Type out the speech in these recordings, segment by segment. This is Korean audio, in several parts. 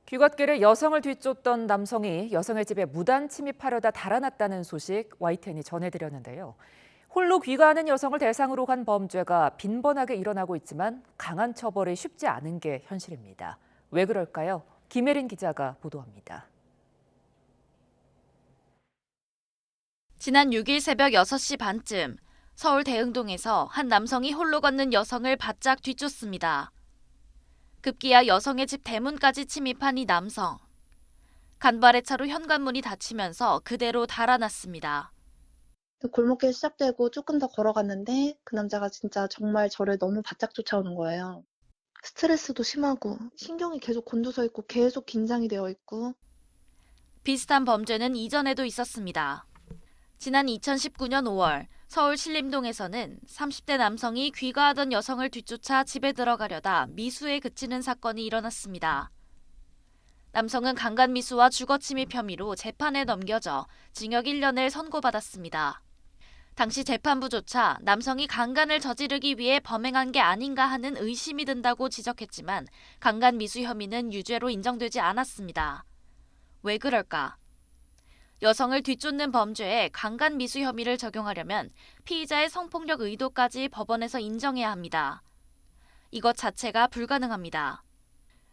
귀갓길에 여성을 뒤쫓던 남성이 여성의 집에 무단 침입하려다 달아났다는 소식 YTN이 전해드렸는데요. 홀로 귀가하는 여성을 대상으로 한 범죄가 빈번하게 일어나고 있지만 강한 처벌이 쉽지 않은 게 현실입니다. 왜 그럴까요? 김혜린 기자가 보도합니다. 지난 6일 새벽 6시 반쯤 서울 대흥동에서 한 남성이 홀로 걷는 여성을 바짝 뒤쫓습니다. 급기야 여성의 집 대문까지 침입한 이 남성. 간발의 차로 현관문이 닫히면서 그대로 달아났습니다. 골목길 시작되고 조금 더 걸어갔는데 그 남자가 진짜 정말 저를 너무 바짝 쫓아오는 거예요. 스트레스도 심하고 신경이 계속 곤두서 있고 계속 긴장이 되어 있고. 비슷한 범죄는 이전에도 있었습니다. 지난 2019년 5월 서울 신림동에서는 30대 남성이 귀가하던 여성을 뒤쫓아 집에 들어가려다 미수에 그치는 사건이 일어났습니다. 남성은 강간미수와 주거침입 혐의로 재판에 넘겨져 징역 1년을 선고받았습니다. 당시 재판부조차 남성이 강간을 저지르기 위해 범행한 게 아닌가 하는 의심이 든다고 지적했지만 강간미수 혐의는 유죄로 인정되지 않았습니다. 왜 그럴까? 여성을 뒤쫓는 범죄에 강간미수 혐의를 적용하려면 피의자의 성폭력 의도까지 법원에서 인정해야 합니다. 이것 자체가 불가능합니다.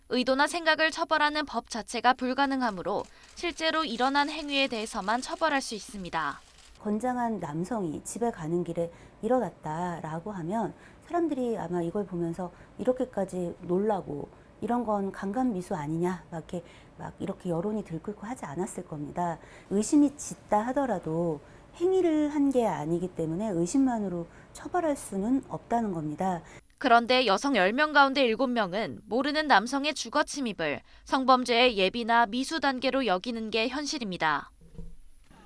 의도나 생각을 처벌하는 법 자체가 불가능하므로 실제로 일어난 행위에 대해서만 처벌할 수 있습니다. 건장한 남성이 집에 가는 길에 일어났다라고 하면 사람들이 아마 이걸 보면서 이렇게까지 놀라고 이런 건 강간미수 아니냐 막 이렇게 여론이 들끓고 하지 않았을 겁니다. 의심이 짙다 하더라도 행위를 한 게 아니기 때문에 의심만으로 처벌할 수는 없다는 겁니다. 그런데 여성 10명 가운데 7명은 모르는 남성의 주거 침입을 성범죄의 예비나 미수 단계로 여기는 게 현실입니다.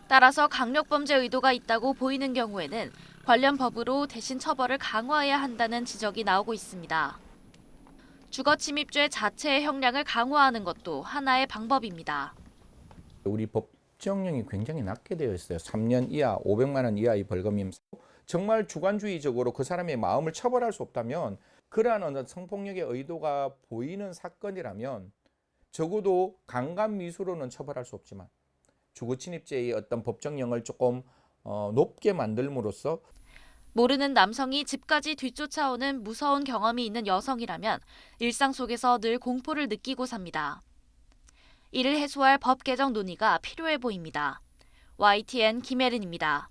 따라서 강력범죄 의도가 있다고 보이는 경우에는 관련 법으로 대신 처벌을 강화해야 한다는 지적이 나오고 있습니다. 주거침입죄 자체의 형량을 강화하는 것도 하나의 방법입니다. 우리 법정형이 굉장히 낮게 되어 있어요. 3년 이하, 500만 원 이하의 벌금이면 정말 주관주의적으로 그 사람의 마음을 처벌할 수 없다면 그러한 어떤 성폭력의 의도가 보이는 사건이라면 적어도 강간미수로는 처벌할 수 없지만 주거침입죄의 어떤 법정형을 조금 높게 만들므로써 모르는 남성이 집까지 뒤쫓아오는 무서운 경험이 있는 여성이라면 일상 속에서 늘 공포를 느끼고 삽니다. 이를 해소할 법 개정 논의가 필요해 보입니다. YTN 김혜린입니다.